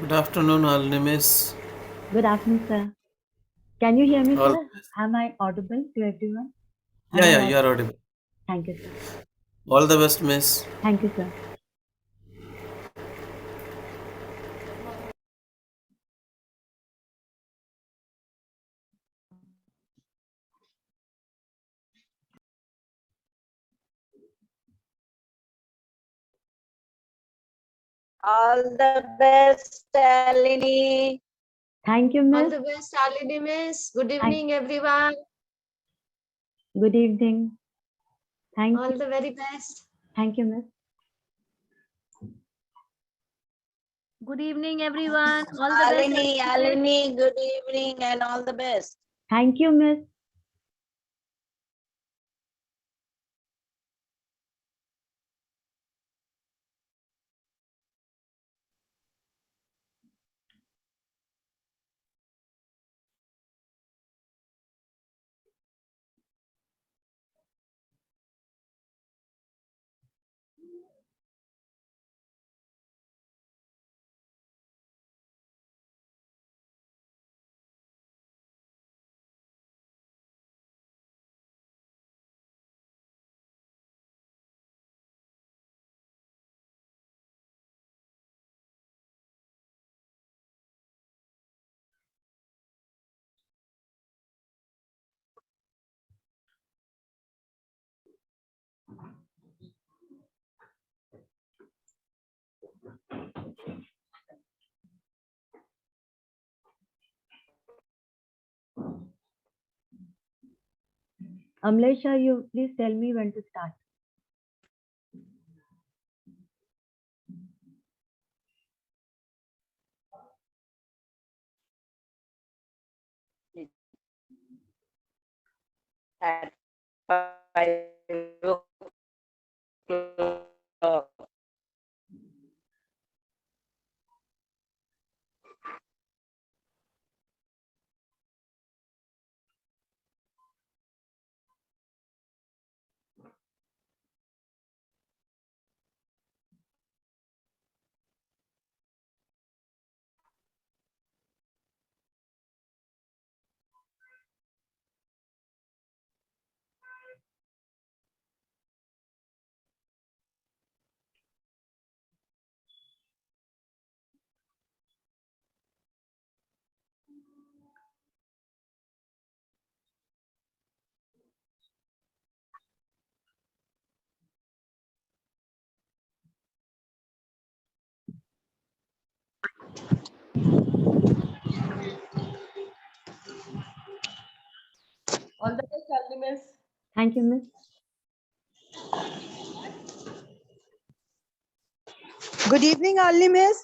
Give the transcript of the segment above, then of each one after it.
Good afternoon, all miss. Good afternoon, sir. Can you hear me, All sir? Am I audible to everyone? Am yeah, I yeah, you audible? are audible. Thank you, sir. All the best, miss. Thank you, sir. All the best, Shalini. Thank you, All miss. the best, Shalini miss. Good evening, everyone. Good evening. Thank All you. the very best. Thank you, miss. Good evening, everyone. All the best. Alini, good evening and all the best. Thank you, miss. Amlesha, you please tell me when to start. At 5 o'clock. All the best, Shalini miss. Thank you, miss. Good evening, Ali Miss.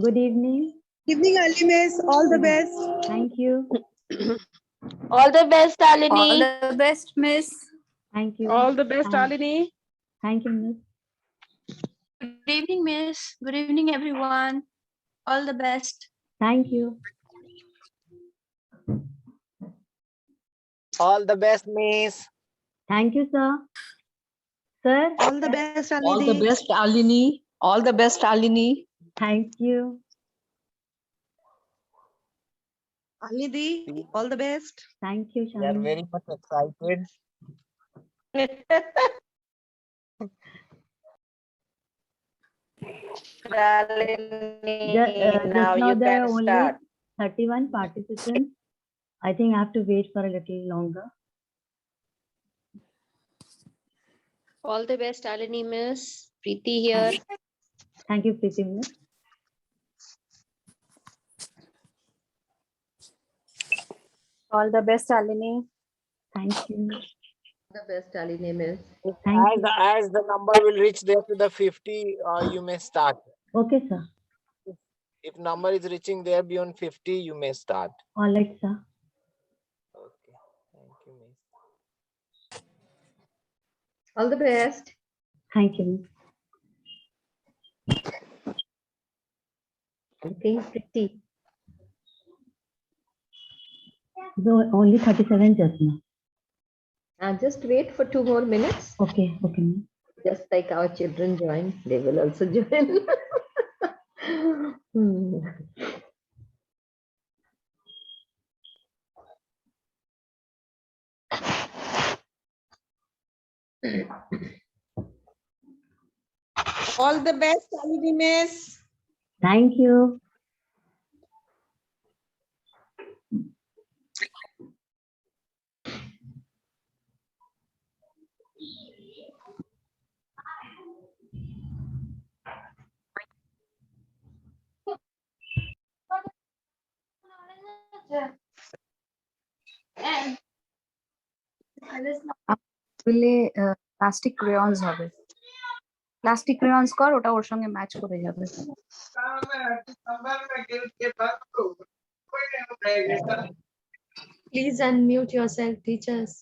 Good evening. Evening, Ali Miss. All the best. Thank you. All the best, All Alini. the best, miss. Thank you. All the best, Thank- Alini. Thank you, miss. Good evening, miss. Good evening, everyone. All the best. Thank you. All the best, miss. Thank you, sir. Sir, All the best, Ali. All the best, Alini. All the best, Alini. thank you. Ali Di, all the best. Thank you, We are Shani. very much excited. Shalini, Just now now you there are can only start. 31 participants. I think I have to wait for a little longer. All the best, Shalini miss. Preeti here. Thank you, Preeti, miss. All the best, Alini. Thank you. All the best, Shalini miss. Thank As, you. as the number will reach there to the 50, you may start. Okay, sir. If number is reaching there beyond 50, you may start. All right, sir. Okay. Thank you, miss. All the best. Thank you. Looking pretty. So only 37 just now. Just wait for 2 more minutes. Okay, okay. Miss. Just like our children join, they will also join. Hmm. All the best, Shalini Miss. Thank you. বলে plastic crayons হবে plastic crayons কর ওটা ওর সঙ্গে match করে যাবে Please unmute yourself, teachers.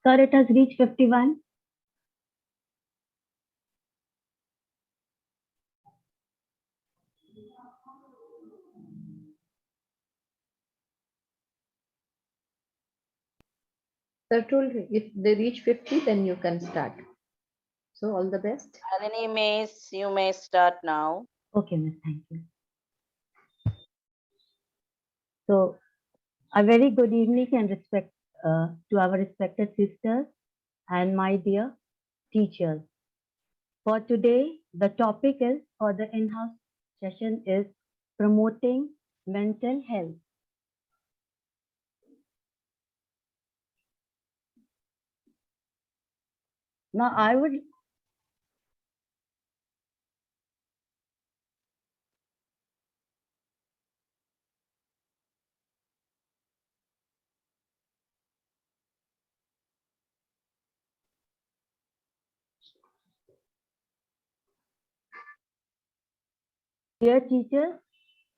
Sir, it has reached 51. Sir told if they reach 50, then you can start. So all the best. Shalini Miss, you may start now. Okay, miss, thank you. So, a very good evening and respect to our respected sisters and my dear teachers. For today, the topic is for the in-house session is promoting mental health. Now, I would dear teachers,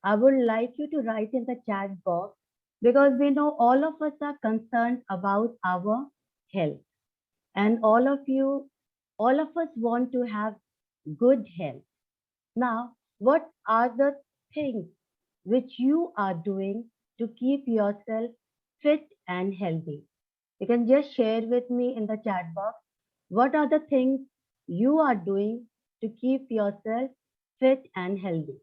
I would like you to write in the chat box because we know all of us are concerned about our health and all of us want to have good health. Now, what are the things which you are doing to keep yourself fit and healthy? You can just share with me in the chat box. What are the things you are doing to keep yourself fit and healthy?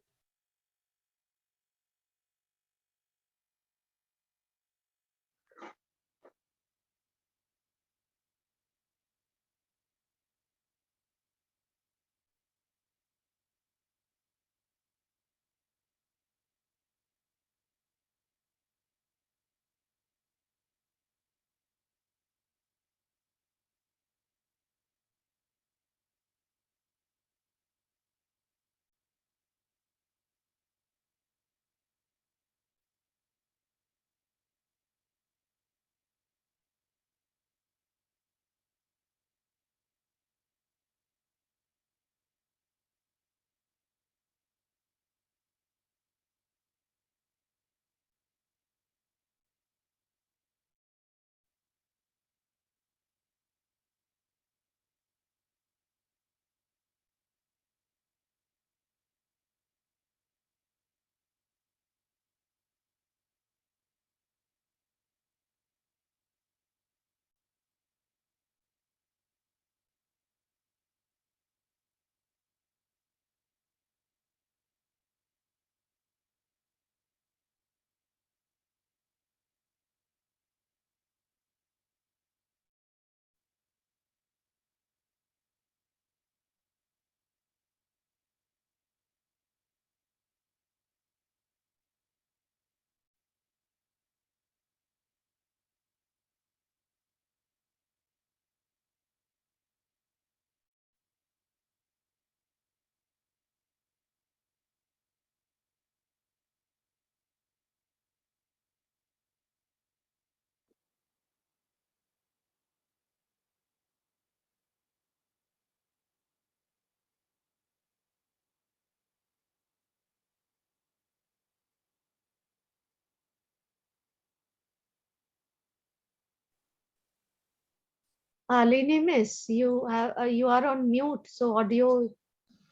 Alini Miss, you are on mute, so audio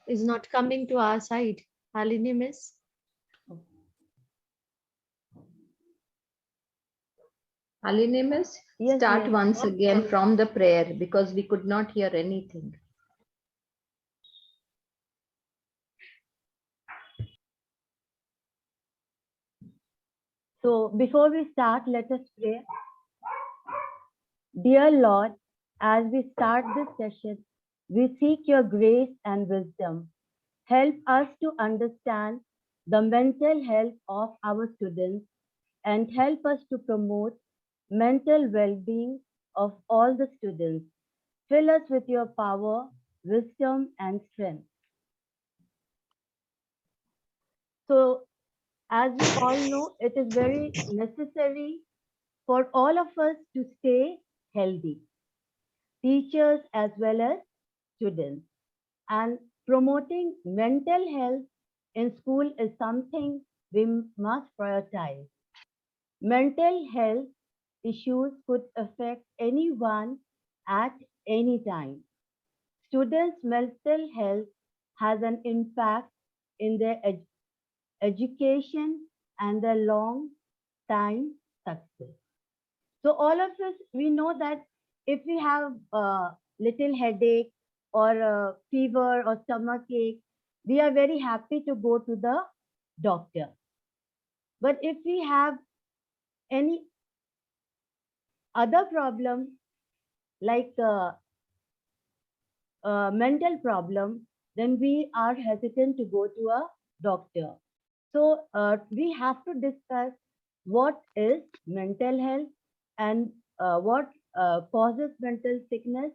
is not coming to our side. Alini Miss. Aline Miss, Yes, start yes. once again from the prayer because we could not hear anything. So before we start, let us pray. Dear Lord, as we start this session, we seek your grace and wisdom. Help us to understand the mental health of our students and help us to promote mental well-being of all the students. Fill us with your power, wisdom, and strength. So, as we all know, it is very necessary for all of us to stay healthy, teachers as well as students. And promoting mental health in school is something we must prioritize. Mental health issues could affect anyone at any time. Students' mental health has an impact in their education and their long time success. So all of us, we know that if we have a little headache or a fever or stomach ache, we are very happy to go to the doctor. But if we have any other problem like mental problem, then we are hesitant to go to a doctor. So we have to discuss what is mental health and what causes mental sickness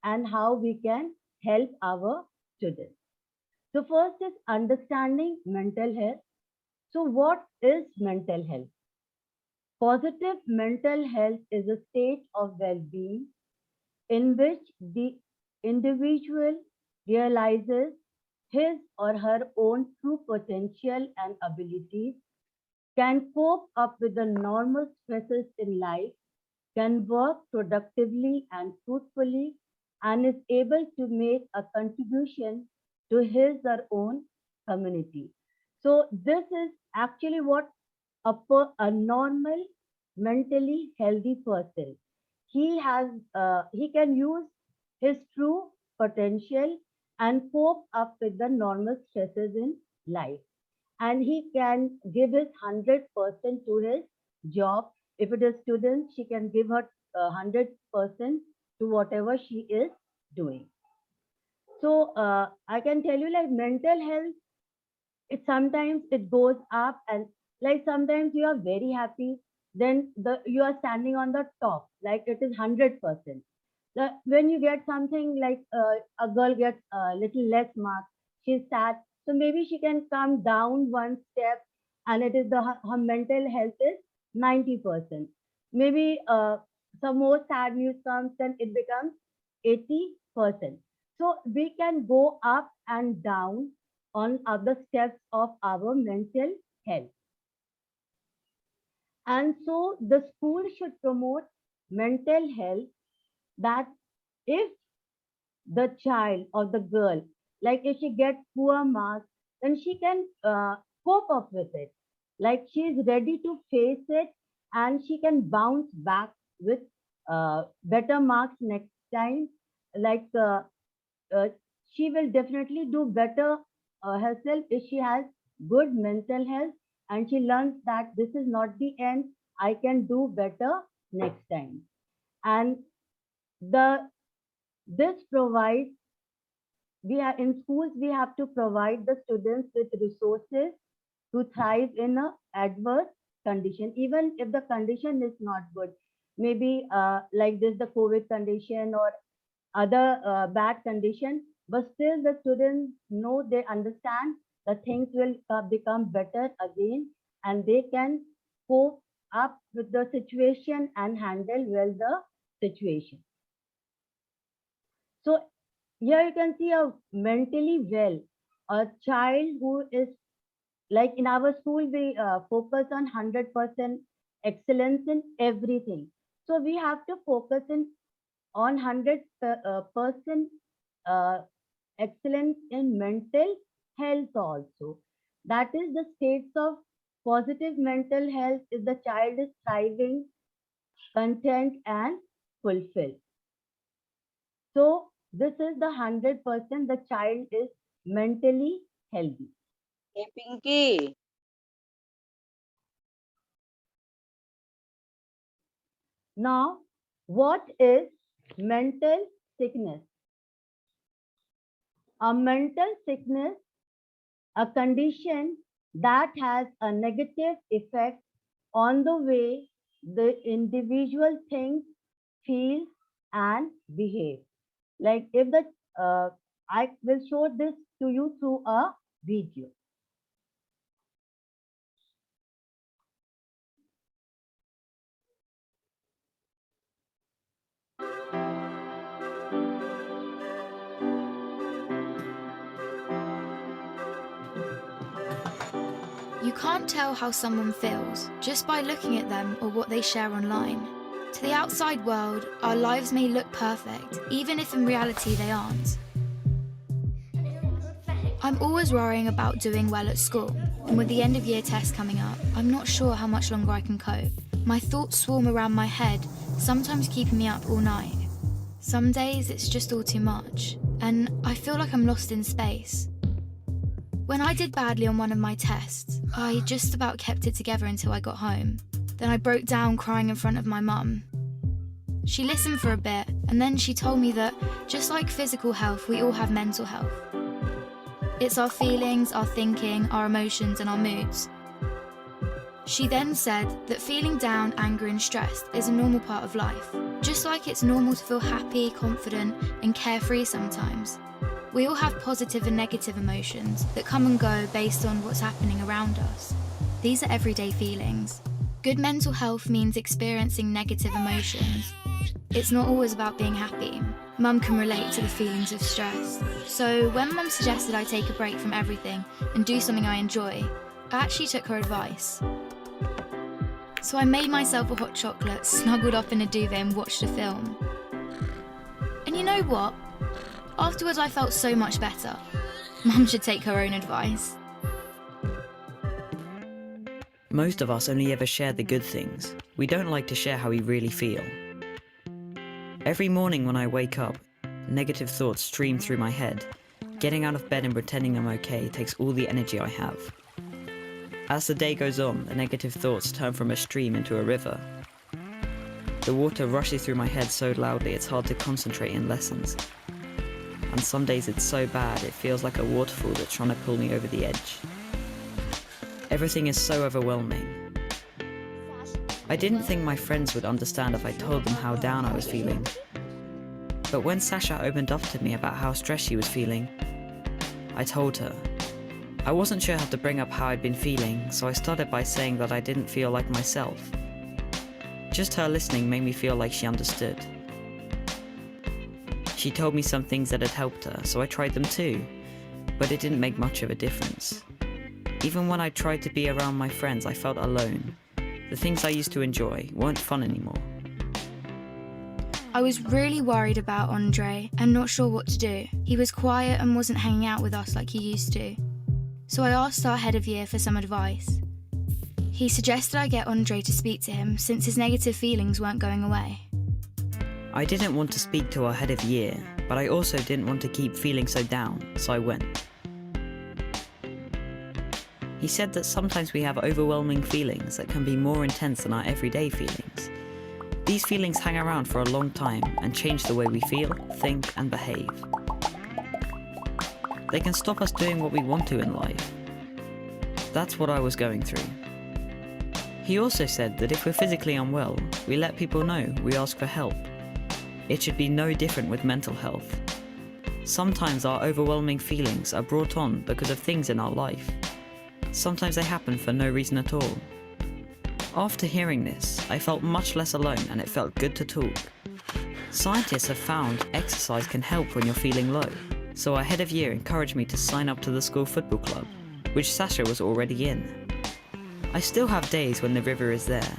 and how we can help our students. So first is understanding mental health. So what is mental health? Positive mental health is a state of well-being in which the individual realizes his or her own true potential and abilities, can cope up with the normal stresses in life, can work productively and fruitfully, and is able to make a contribution to his or own community. So this is actually what a normal mentally healthy person, he can use his true potential and cope up with the normal stresses in life, and he can give his 100% to his job. If it is student, she can give her 100% to whatever she is doing. So I can tell you, like, mental health, it sometimes it goes up, and like sometimes you are very happy, then you are standing on the top, like it is 100%. When you get something like a girl gets a little less marks, she's sad, so maybe she can come down one step, and it is her mental health is 90%. Maybe some more sad news comes, then it becomes 80%. So we can go up and down on other steps of our mental health. And so the school should promote mental health, that if the child or the girl, like if she gets poor marks, then she can cope up with it. Like she is ready to face it, and she can bounce back with better marks next time. Like uh, she will definitely do better herself if she has good mental health, and she learns that this is not the end, I can do better next time. And the this provides, we are in schools, we have to provide the students with resources to thrive in a adverse condition, even if the condition is not good. Maybe like this, the COVID condition or other bad condition, but still the students know, they understand the things will become better again, and they can cope up with the situation and handle well the situation. So here you can see a mentally well, a child who is, like in our school, we focus on 100% excellence in everything. So we have to focus in on 100% excellence in mental health also. That is the states of positive mental health if the child is thriving, content and fulfilled. So this is the 100% the child is mentally healthy. Hey, Pinky. Now, what is mental sickness? A mental sickness, a condition that has a negative effect on the way the individual thinks, feels, and behaves. Like if the I will show this to you through a video. You can't tell how someone feels just by looking at them or what they share online. To the outside world, our lives may look perfect, even if in reality they aren't. I'm always worrying about doing well at school, and with the end of year test coming up, I'm not sure how much longer I can cope. My thoughts swarm around my head, sometimes keeping me up all night. Some days it's just all too much, and I feel like I'm lost in space. When I did badly on one of my tests, I just about kept it together until I got home. Then I broke down crying in front of my mum. She listened for a bit, and then she told me that, just like physical health, we all have mental health. It's our feelings, our thinking, our emotions, and our moods. She then said that feeling down, angry, and stressed is a normal part of life, just like it's normal to feel happy, confident, and carefree sometimes. We all have positive and negative emotions that come and go based on what's happening around us. These are everyday feelings. Good mental health means experiencing negative emotions. It's not always about being happy. Mum can relate to the feelings of stress. So when Mum suggested I take a break from everything and do something I enjoy, I actually took her advice. So I made myself a hot chocolate, snuggled up in a duvet and watched a film. And you know what? Afterwards I felt so much better. Mum should take her own advice. Most of us only ever share the good things. We don't like to share how we really feel. Every morning when I wake up, negative thoughts stream through my head. Getting out of bed and pretending I'm okay takes all the energy I have. As the day goes on, the negative thoughts turn from a stream into a river. The water rushes through my head so loudly it's hard to concentrate in lessons. And some days it's so bad it feels like a waterfall that's trying to pull me over the edge. Everything is so overwhelming. I didn't think my friends would understand if I told them how down I was feeling. But when Sasha opened up to me about how stressed she was feeling, I told her. I wasn't sure how to bring up how I'd been feeling, so I started by saying that I didn't feel like myself. Just her listening made me feel like she understood. She told me some things that had helped her, so I tried them too, but it didn't make much of a difference. Even when I tried to be around my friends, I felt alone. The things I used to enjoy weren't fun anymore. I was really worried about Andre and not sure what to do. He was quiet and wasn't hanging out with us like he used to. So I asked our head of year for some advice. He suggested I get Andre to speak to him since his negative feelings weren't going away. I didn't want to speak to our head of year, but I also didn't want to keep feeling so down, so I went. He said that sometimes we have overwhelming feelings that can be more intense than our everyday feelings. These feelings hang around for a long time and change the way we feel, think, and behave. They can stop us doing what we want to in life. That's what I was going through. He also said that if we're physically unwell, we let people know, we ask for help. It should be no different with mental health. Sometimes our overwhelming feelings are brought on because of things in our life. Sometimes they happen for no reason at all. After hearing this, I felt much less alone and it felt good to talk. Scientists have found exercise can help when you're feeling low, so our head of year encouraged me to sign up to the school football club, which Sasha was already in. I still have days when the river is there,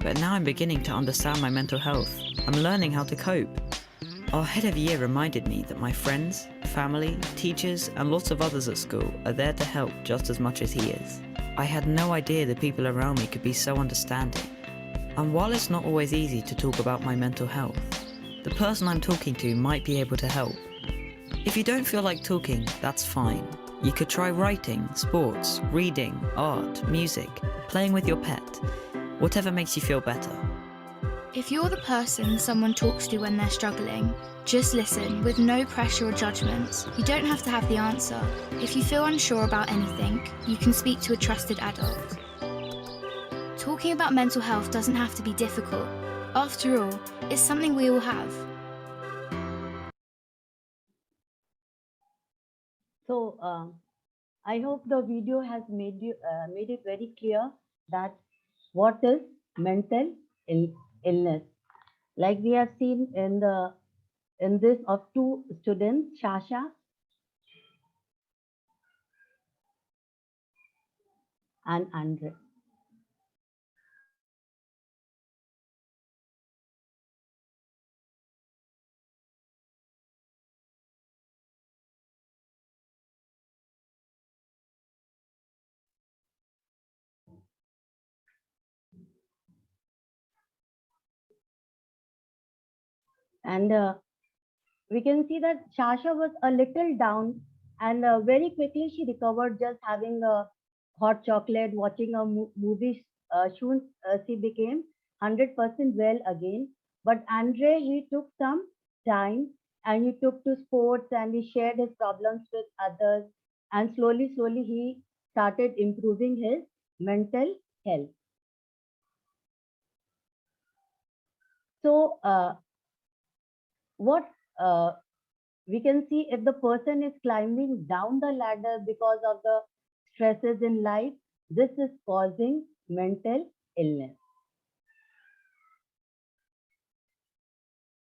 but now I'm beginning to understand my mental health. I'm learning how to cope. Our head of year reminded me that my friends, family, teachers, and lots of others at school are there to help just as much as he is. I had no idea the people around me could be so understanding. And while it's not always easy to talk about my mental health, the person I'm talking to might be able to help. If you don't feel like talking, that's fine. You could try writing, sports, reading, art, music, playing with your pet, whatever makes you feel better. If you're the person someone talks to when they're struggling, just listen with no pressure or judgments. You don't have to have the answer. If you feel unsure about anything, you can speak to a trusted adult. Talking about mental health doesn't have to be difficult. After all, it's something we all have. So I hope the video has made it very clear that what is mental illness. Like we have seen in this of two students, Shasha and Andre. And we can see that Shasha was a little down, and very quickly she recovered just having a hot chocolate, watching a movie. Soon she became 100% well again. But Andre, he took some time and he took to sports and he shared his problems with others. And slowly, slowly, he started improving his mental health. So, what we can see, if the person is climbing down the ladder because of the stresses in life, this is causing mental illness.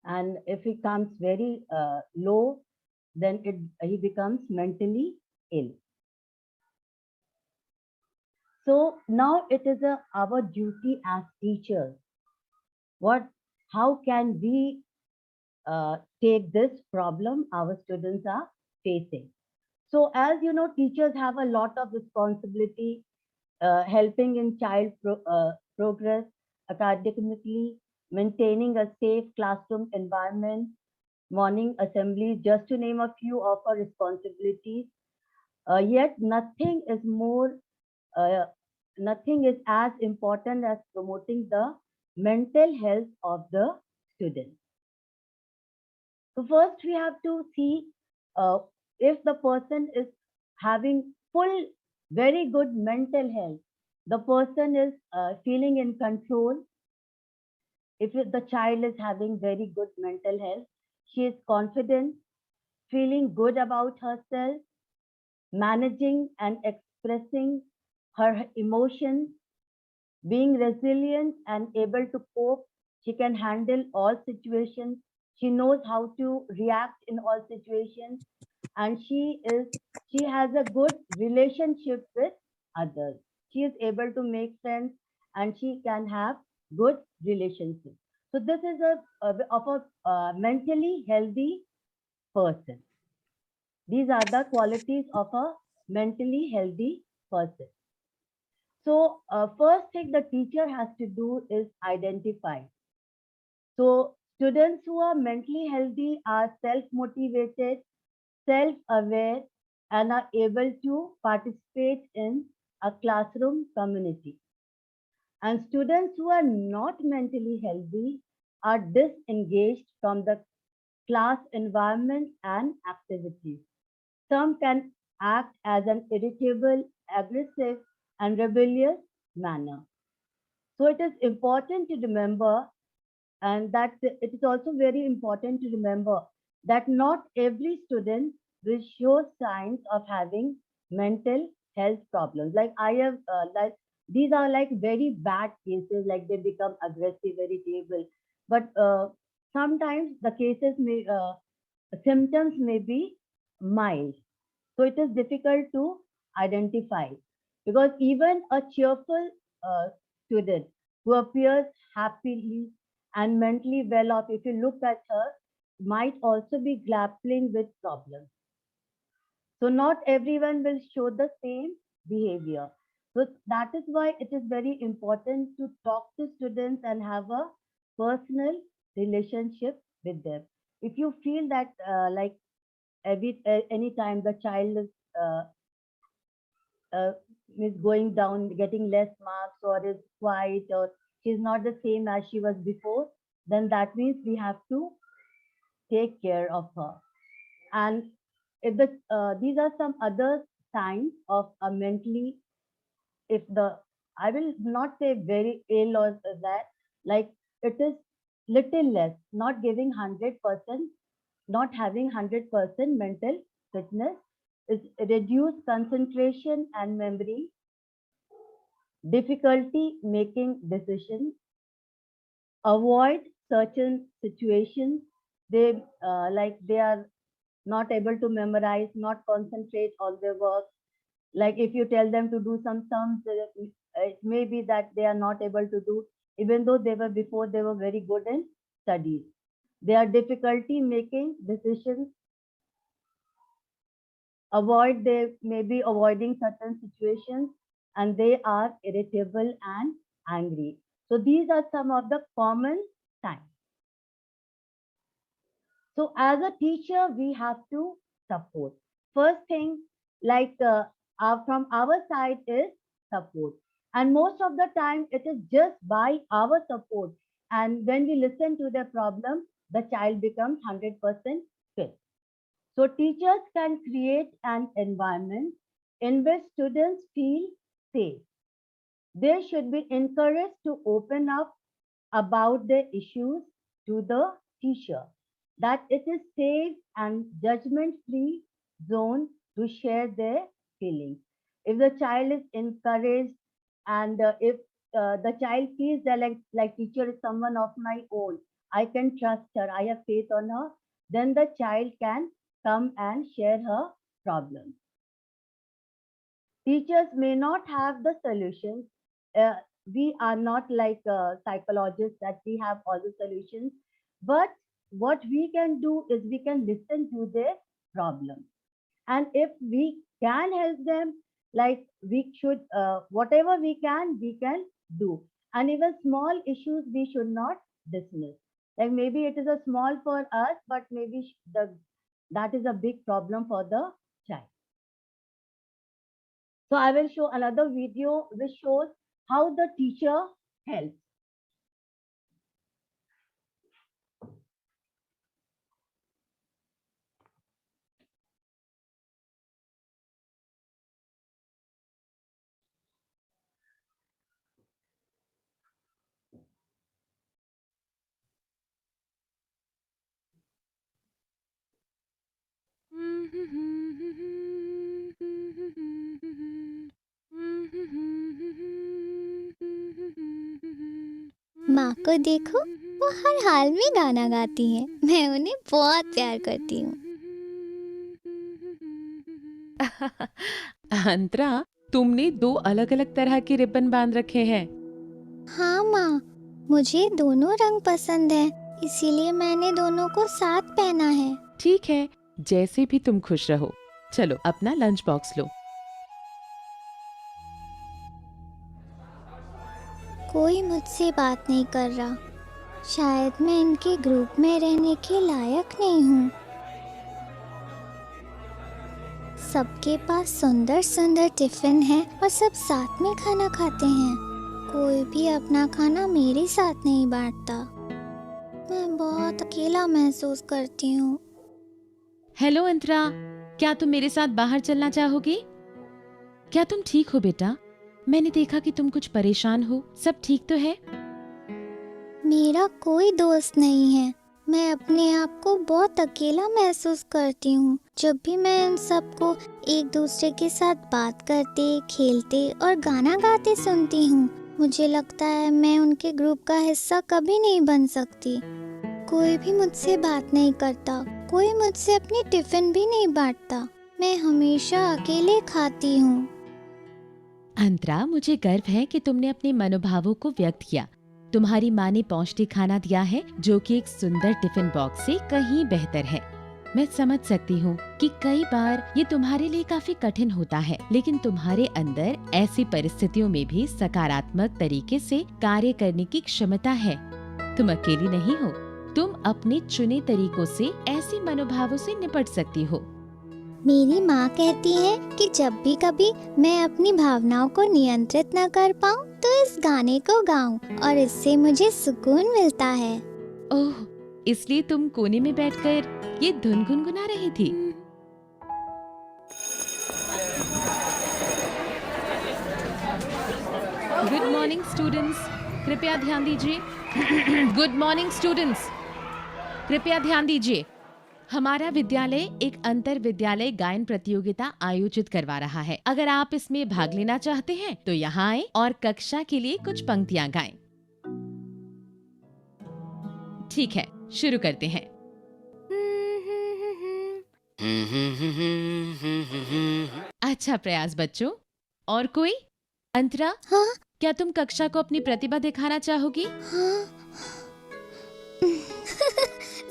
And if he comes very low, then he becomes mentally ill. So now it is our duty as teachers. How can we take this problem our students are facing? So as you know, teachers have a lot of responsibility, helping in child progress academically, maintaining a safe classroom environment, morning assemblies, just to name a few of our responsibilities. Yet nothing is as important as promoting the mental health of the student. So first we have to see if the person is having very good mental health, the person is feeling in control. If the child is having very good mental health, she is confident, feeling good about herself, managing and expressing her emotions, being resilient and able to cope. She can handle all situations. She knows how to react in all situations, and she has a good relationship with others. She is able to make friends and she can have good relationships. So this is a mentally healthy person. These are the qualities of a mentally healthy person. So first thing the teacher has to do is identify. So students who are mentally healthy are self-motivated, self-aware, and are able to participate in a classroom community. And students who are not mentally healthy are disengaged from the class environment and activities. Some can act as an irritable, aggressive, and rebellious manner. So it is important to remember, and that it is also very important to remember that not every student will show signs of having mental health problems. Like I have, these are like very bad cases, like they become aggressive, irritable. But sometimes the symptoms may be mild. So it is difficult to identify, because even a cheerful student who appears happily and mentally well off, if you look at her, might also be grappling with problems. So not everyone will show the same behavior. So that is why it is very important to talk to students and have a personal relationship with them. If you feel that like any time the child is going down, getting less marks, or is quiet, or she's not the same as she was before, then that means we have to take care of her. And if these are some other signs of a mentally, if the, I will not say very ill or that, like it is little less, not giving 100%, not having 100% mental fitness, is reduced concentration and memory, difficulty making decisions, avoid certain situations, they like they are not able to memorize, not concentrate on their work. Like if you tell them to do some sums, it may be that they are not able to do, even though they were before they were very good in studies. They are difficulty making decisions, they may be avoiding certain situations, and they are irritable and angry. So these are some of the common signs. So as a teacher, we have to support. First thing, like from our side is support. And most of the time, it is just by our support. And when we listen to their problem, the child becomes 100% fit. So teachers can create an environment in which students feel safe. They should be encouraged to open up about their issues to the teacher, that it is safe and judgment-free zone to share their feelings. If the child is encouraged, and if the child feels that like teacher is someone of my own, I can trust her, I have faith on her, then the child can come and share her problems. Teachers may not have the solutions. We are not like psychologists that we have all the solutions. But what we can do is we can listen to their problems. And if we can help them, like we should, whatever we can do. And even small issues we should not dismiss. Like maybe it is a small for us, but maybe that is a big problem for the child. So I will show another video which shows how the teacher helps. माँ को देखो, वो हर हाल में गाना गाती हैं। मैं उन्हें बहुत प्यार करती हूँ। अंतरा, तुमने 2 अलग-अलग तरह के रिबन बांध रखे हैं। हाँ माँ, मुझे दोनों रंग पसंद है, इसीलिए मैंने दोनों को साथ पहना है। ठीक है, जैसे भी तुम खुश रहो। चलो अपना लंच बॉक्स लो। कोई मुझसे बात नहीं कर रहा। शायद मैं इनके ग्रुप में रहने के लायक नहीं हूँ। सबके पास सुंदर सुंदर टिफिन है और सब साथ में खाना खाते हैं। कोई भी अपना खाना मेरे साथ नहीं बांटता। मैं बहुत अकेला महसूस करती हूँ। हेलो अंतरा, क्या तुम मेरे साथ बाहर चलना चाहोगी? क्या तुम ठीक हो बेटा? मैंने देखा कि तुम कुछ परेशान हो। सब ठीक तो है? मेरा कोई दोस्त नहीं है। मैं अपने आप को बहुत अकेला महसूस करती हूँ। जब भी मैं इन सबको एक दूसरे के साथ बात करते, खेलते और गाना गाते सुनती हूँ, मुझे लगता है मैं उनके ग्रुप का हिस्सा कभी नहीं बन सकती। कोई भी मुझसे बात नहीं करता, कोई मुझसे अपनी टिफिन भी नहीं बांटता। मैं हमेशा अकेले खाती हूँ। अंतरा, मुझे गर्व है कि तुमने अपने मनोभावों को व्यक्त किया। तुम्हारी माँ ने पौष्टिक खाना दिया है जो कि एक सुंदर टिफिन बॉक्स से कहीं बेहतर है। मैं समझ सकती हूँ कि कई बार ये तुम्हारे लिए काफी कठिन होता है, लेकिन तुम्हारे अंदर ऐसी परिस्थितियों में भी सकारात्मक तरीके से कार्य करने की क्षमता है। तुम अकेली नहीं हो। तुम अपने चुने तरीकों से ऐसी मनोभावों से निपट सकती हो। मेरी माँ कहती है कि जब भी कभी मैं अपनी भावनाओं को नियंत्रित न कर पाऊँ तो इस गाने को गाऊं और इससे मुझे सुकून मिलता है। ओह, इसलिए तुम कोने में बैठकर ये धुन गुनगुना रही थी। गुड मॉर्निंग स्टूडेंट्स, कृपया ध्यान दीजिए। गुड मॉर्निंग स्टूडेंट्स, कृपया ध्यान दीजिए। हमारा विद्यालय एक अंतर विद्यालय गायन प्रतियोगिता आयोजित करवा रहा है। अगर आप इसमें भाग लेना चाहते हैं तो यहाँ आए और कक्षा के लिए कुछ पंक्तियाँ गाएं। ठीक है, शुरू करते हैं। अच्छा प्रयास बच्चों। और कोई? अंतरा, हाँ? क्या तुम कक्षा को अपनी प्रतिभा दिखाना चाहोगी? हाँ?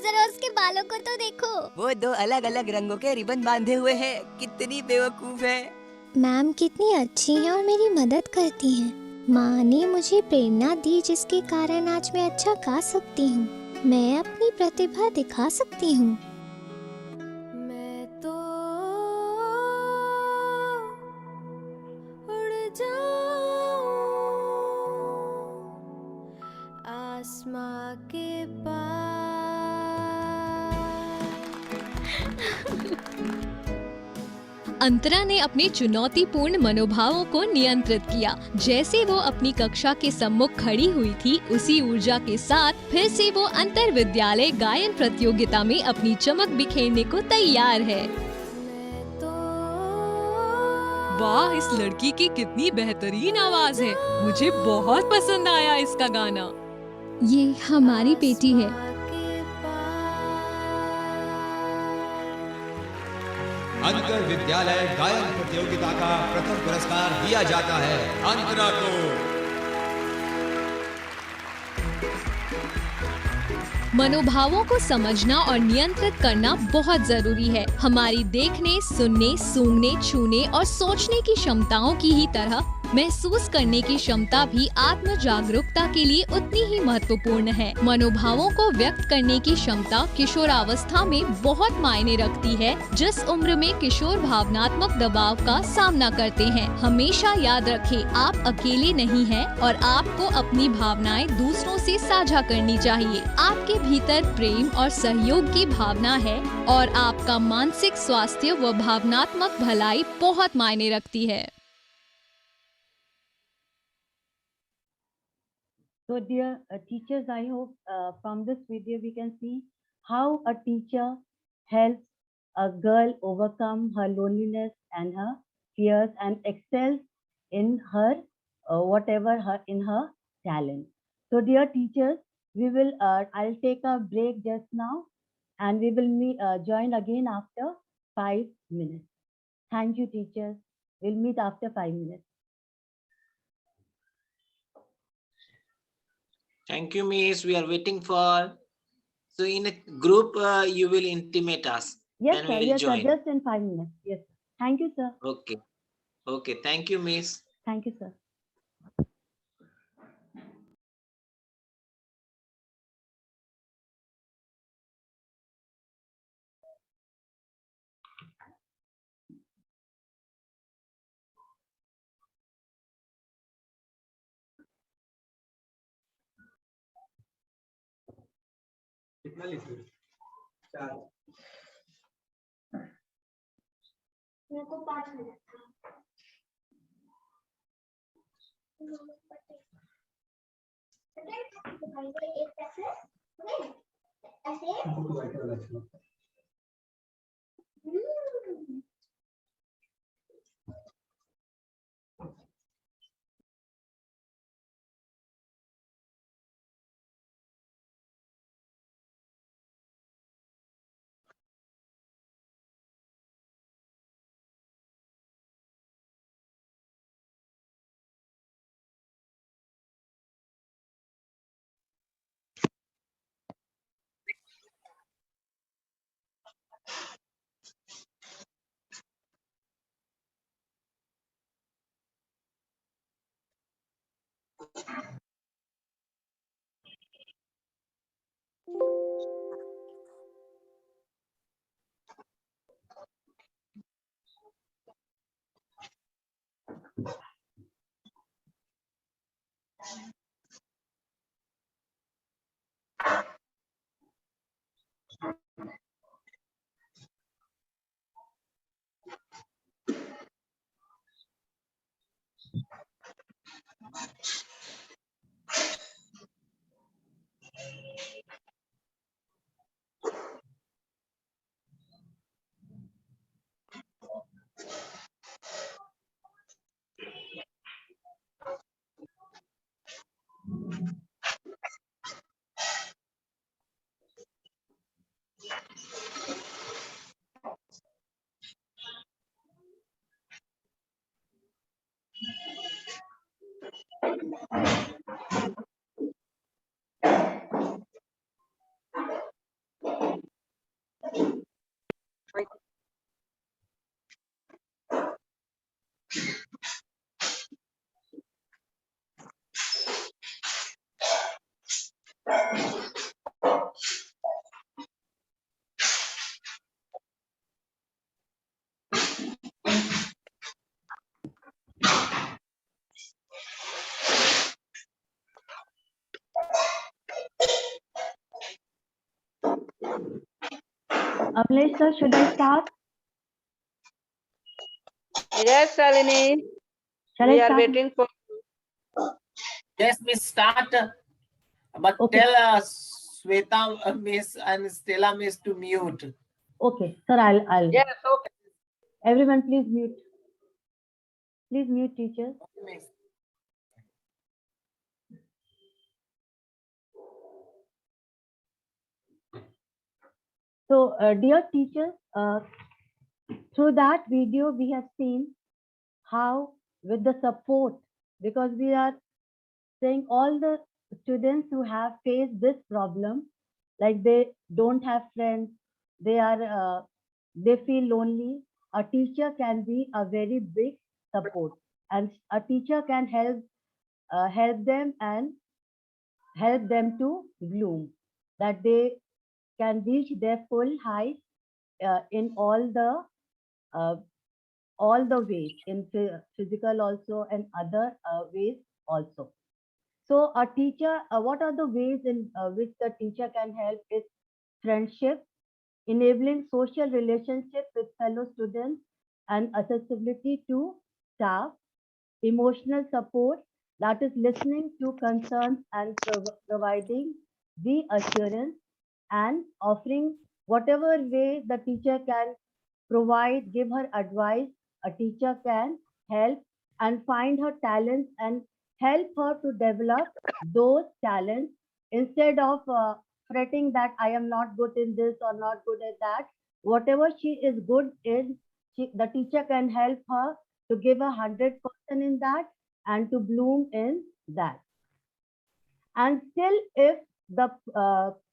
जरा उसके बालों को तो देखो। वो 2 अलग अलग रंगों के रिबन बांधे हुए है। कितनी बेवकूफ है। मैम कितनी अच्छी हैं और मेरी मदद करती हैं। माँ ने मुझे प्रेरणा दी जिसके कारण आज मैं अच्छा गा सकती हूँ। मैं अपनी प्रतिभा दिखा सकती हूँ। मैं तो उड़ जाऊं आसमां के पार। अंतरा ने अपने चुनौतीपूर्ण मनोभावों को नियंत्रित किया। जैसे वो अपनी कक्षा के सम्मुख खड़ी हुई थी, उसी ऊर्जा के साथ फिर से वो अंतर विद्यालय गायन प्रतियोगिता में अपनी चमक बिखेरने को तैयार है। वाह, इस लड़की की कितनी बेहतरीन आवाज है। मुझे बहुत पसंद आया इसका गाना। ये हमारी बेटी है। अंतर विद्यालय गायन प्रतियोगिता का प्रथम पुरस्कार दिया जाता है अंतरा को। मनोभावों को समझना और नियंत्रित करना बहुत जरूरी है। हमारी देखने, सुनने, सूंघने, छूने और सोचने की क्षमताओं की ही तरह महसूस करने की क्षमता भी आत्म जागरूकता के लिए उतनी ही महत्वपूर्ण है। मनोभावों को व्यक्त करने की क्षमता किशोरावस्था में बहुत मायने रखती है। जिस उम्र में किशोर भावनात्मक दबाव का सामना करते हैं। हमेशा याद रखें, आप अकेले नहीं हैं और आपको अपनी भावनाएं दूसरों से साझा करनी चाहिए। आपके भीतर प्रेम और सहयोग की भावना है और आपका मानसिक स्वास्थ्य व भावनात्मक भलाई बहुत मायने रखती है। So dear teachers, I hope from this video we can see how a teacher helps a girl overcome her loneliness and her fears and excels in her whatever her in her talent. So dear teachers, we will I'll take a break just now and we will join again after 5 minutes. Thank you teachers. We'll meet after 5 minutes. Thank you, Miss. We are waiting for. So in a group, you will intimate us. Yes, Then sir. we'll Yes, join. sir. Just in 5 minutes. Yes, sir. Thank you, sir. Okay. Okay. Thank you, Miss. Thank you, sir. कितना लिखे? 4। मेरे को 5 minute था। ऐसे Amlesh sir, should I start? Yes, Shalini. Shall We I are start? waiting for. Yes, Miss, start. But Okay. tell Sweta Miss and Stella Miss to mute. Okay, sir, I'll. Yes, okay. Everyone, please mute. Please mute, teachers. Miss. So, dear teachers, through that video, we have seen how, with the support, because we are saying all the students who have faced this problem, like they don't have friends, they feel lonely. A teacher can be a very big support, and a teacher can help them and help them to bloom, that they can reach their full height in uh, all the ways, in physical also and other ways also. So a teacher, what are the ways in which the teacher can help is friendship, enabling social relationships with fellow students and accessibility to staff, emotional support, that is listening to concerns and providing reassurance, and offering whatever way the teacher can provide, give her advice. A teacher can help and find her talents and help her to develop those talents instead of fretting that I am not good in this or not good at that. Whatever she is good in, the teacher can help her to give 100% in that and to bloom in that. And still, if the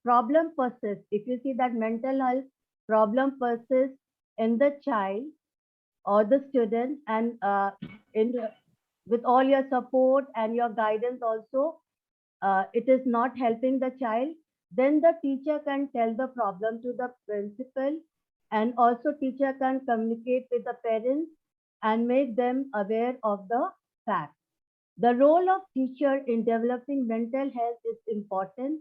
problem persists, if you see that mental health problem persists in the child or the student, and with all your support and your guidance also, it is not helping the child, then the teacher can tell the problem to the principal, and also teacher can communicate with the parents and make them aware of the fact. The role of teacher in developing mental health is important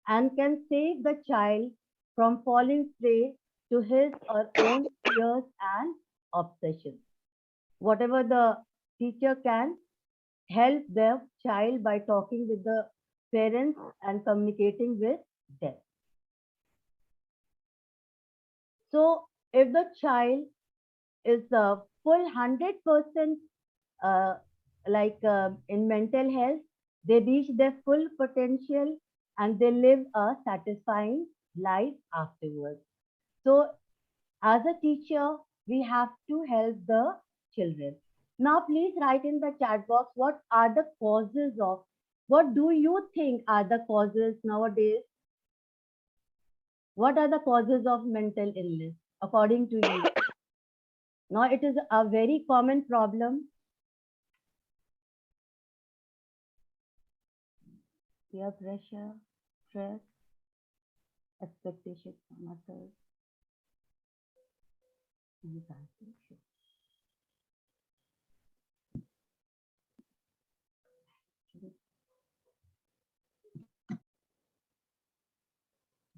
and can save the child from falling prey to his or own fears and obsessions. Whatever the teacher can help the child by talking with the parents and communicating with them. So if the child is a full 100% in mental health, they reach their full potential and they live a satisfying life afterwards. So as a teacher, we have to help the children. Now, please write in the chat box, what are the causes of, what do you think are the causes nowadays? What are the causes of mental illness according to you? Now, it is a very common problem. Peer pressure, stress, expectations from others, anxiety.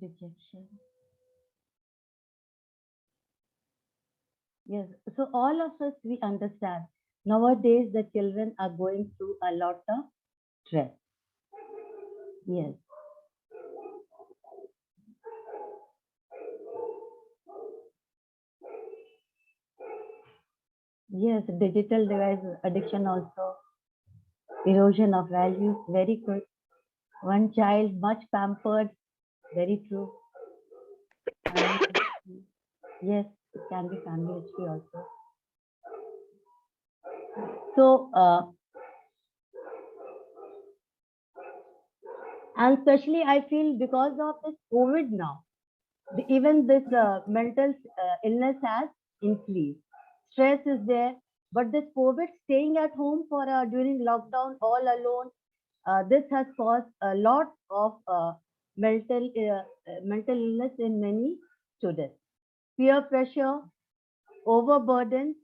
rejection. Yes, so all of us, we understand. Nowadays, the children are going through a lot of stress. Yes. Yes, digital device addiction also, erosion of values, very good. One child, much pampered, very true. Family history. Yes, it can be family history also. So, and especially I feel because of this COVID now, even this mental illness has increased. Stress is there, but this COVID staying at home for during lockdown all alone, this has caused a lot of mental illness in many students. Peer pressure, overburden,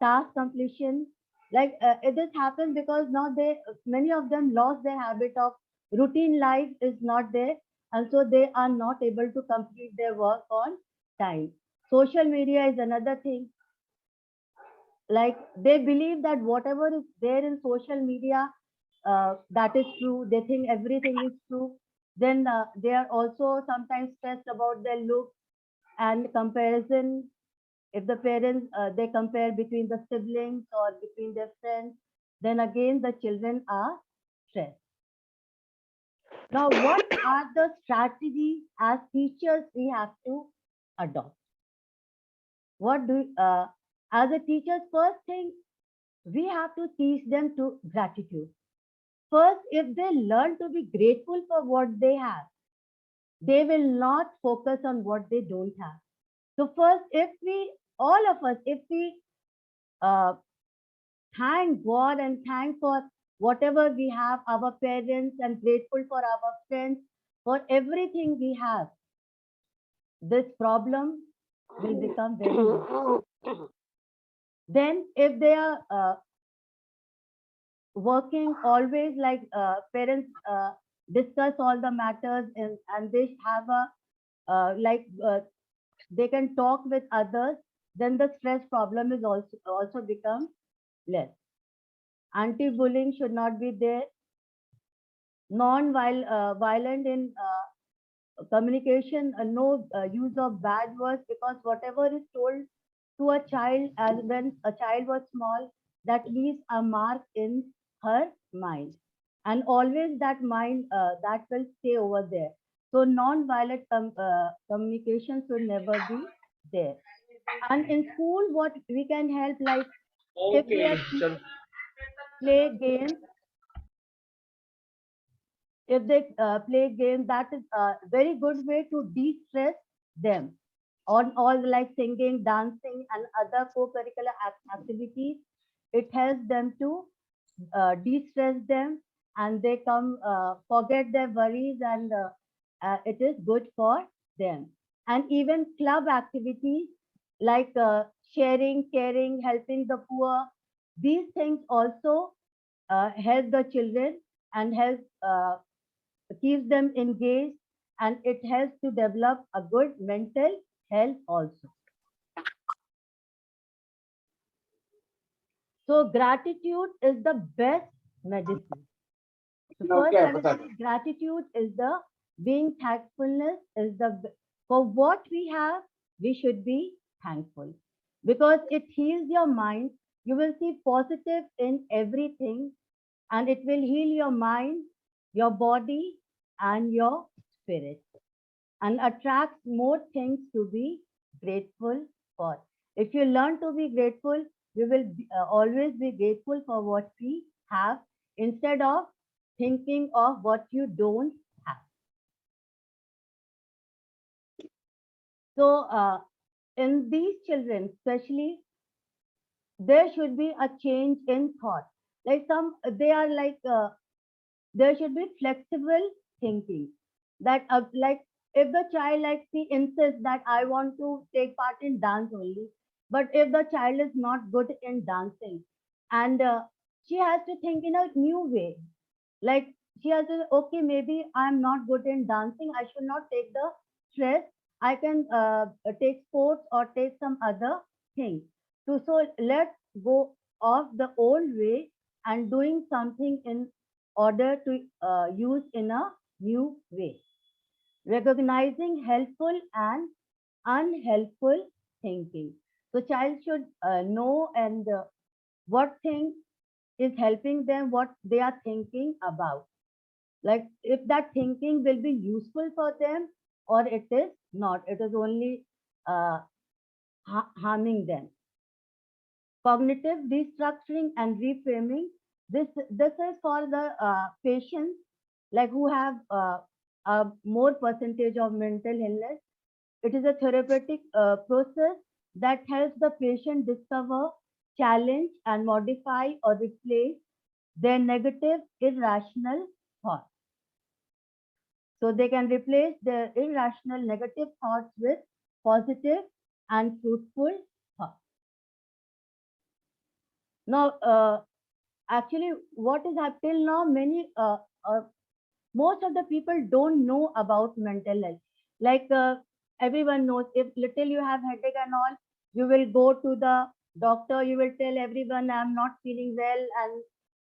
task completion. Like it has happened because now many of them lost their habit of routine life is not there, and so they are not able to complete their work on time. Social media is another thing. Like they believe that whatever is there in social media, that is true. They think everything is true. Then they are also sometimes stressed about their look and comparison. If the parents they compare between the siblings or between their friends, then again the children are stressed. Now, what are the strategies as teachers we have to adopt? What do as a teacher's first thing we have to teach them to gratitude. First, if they learn to be grateful for what they have, they will not focus on what they don't have. So first, if we all of us, if we uh, thank God and thank for whatever we have, our parents, and grateful for our friends, for everything we have, this problem will become very less. Then, if they are working always like parents discuss all the matters and they have a they can talk with others, then the stress problem is also become less. Anti-bullying should not be there. Violent in communication, no use of bad words, because whatever is told to a child as when a child was small, that leaves a mark in her mind, and always that mind that will stay over there. So non-violent communication should never be there. And in school, what we can help, like if they are play games, if they play games, that is a very good way to de-stress them on all like singing, dancing, and other co-curricular activities. It helps them to de-stress them, and they come forget their worries, and it is good for them. And even club activities like sharing, caring, helping the poor, these things also help the children and help keeps them engaged, and it helps to develop a good mental health also. So gratitude is the best medicine. So first I will say gratitude is the being thankfulness is for what we have, we should be thankful, because it heals your mind. You will see positive in everything, and it will heal your mind, your body, and your spirit, and attracts more things to be grateful for. If you learn to be grateful, you will always be grateful for what we have instead of thinking of what you don't have. So, in these children, especially, there should be a change in thought. Like they are like, there should be flexible thinking. That like if the child like she insists that I want to take part in dance only, but if the child is not good in dancing, and she has to think in a new way, like she has to, okay, maybe I'm not good in dancing. I should not take the stress. I can take sports or take some other thing. So let's go off the old way and doing something in order to use in a new way. Recognizing helpful and unhelpful thinking. So child should know and what thing is helping them, what they are thinking about. Like if that thinking will be useful for them or it is not, it is only uh, harming them. Cognitive restructuring and reframing. This is for the patients like who have a more percentage of mental illness. It is a therapeutic process that helps the patient discover, challenge, and modify or replace their negative, irrational thoughts. So they can replace their irrational negative thoughts with positive and fruitful thoughts. Now, actually, what is happening now? Most of the people don't know about mental health. Like everyone knows, if little you have headache and all, you will go to the doctor. You will tell everyone, I'm not feeling well, and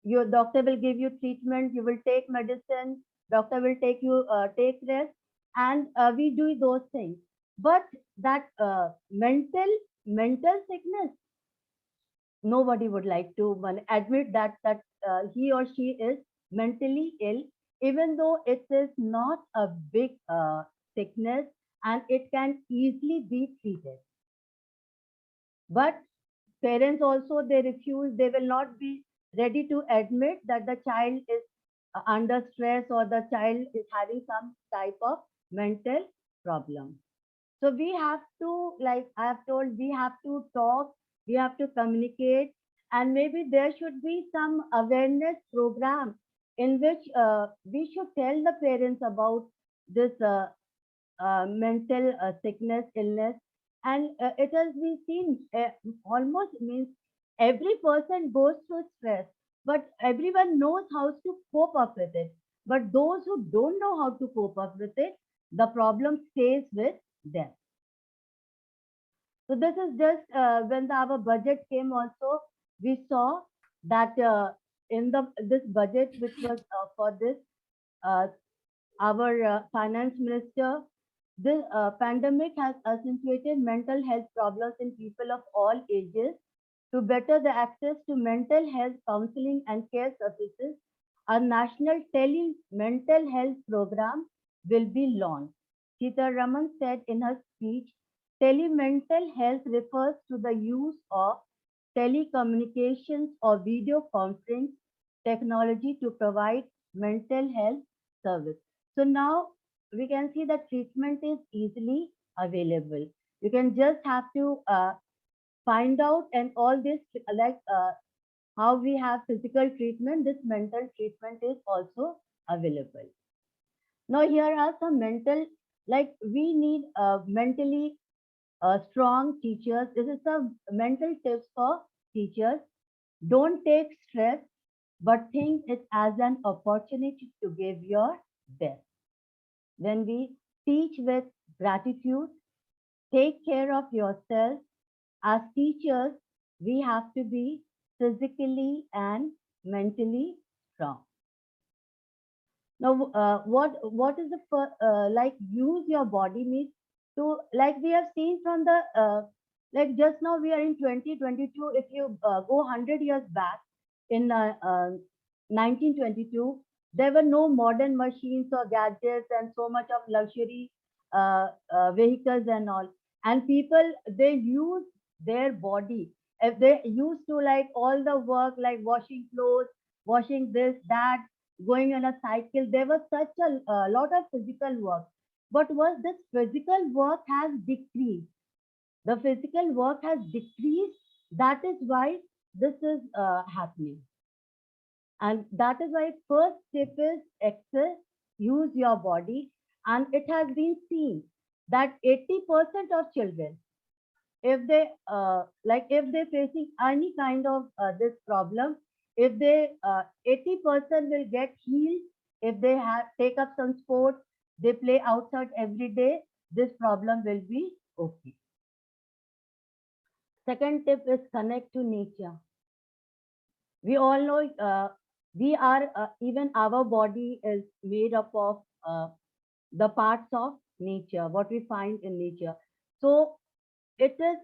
your doctor will give you treatment. You will take medicine. Doctor will take you take rest, and we do those things. But that mental sickness, nobody would like to admit that he or she is mentally ill, even though it is not a big sickness and it can easily be treated. But parents also, they refuse, they will not be ready to admit that the child is under stress or the child is having some type of mental problem. So we have to, like I have told, we have to talk, we have to communicate, and maybe there should be some awareness program in which we should tell the parents about this mental sickness, illness. And it has been seen almost means every person goes through stress, but everyone knows how to cope up with it. But those who don't know how to cope up with it, the problem stays with them. So this is just when our budget came also, we saw that in this budget which was for this, uh, our finance minister, this pandemic has accentuated mental health problems in people of all ages. To better the access to mental health counseling and care services, a national tele-mental health program will be launched. Sita Raman said in her speech, telemental health refers to the use of telecommunications or video conference technology to provide mental health service. So now we can see that treatment is easily available. You can just have to find out, and all this like how we have physical treatment, this mental treatment is also available. Now here are some mental, like we need mentally strong teachers. This is some mental tips for teachers. Don't take stress, but think it as an opportunity to give your best. When we teach with gratitude, take care of yourself. As teachers, we have to be physically and mentally strong. Now, what is the like use your body means to, like we have seen from the like just now we are in 2022. If you go 100 years back in 1922, there were no modern machines or gadgets and so much of luxury vehicles and all. And people, they use their body. If they used to like all the work like washing clothes, washing this, that, going on a cycle, there was such a lot of physical work. But was this physical work has decreased? The physical work has decreased. That is why this is happening. And that is why first step is exercise, use your body. And it has been seen that 80% of children, if they like if they're facing any kind of this problem, if they 80% will get healed if they take up some sport, they play outside every day, this problem will be okay. Second tip is connect to nature. We all know we are even our body is made up of the parts of nature, what we find in nature. So it is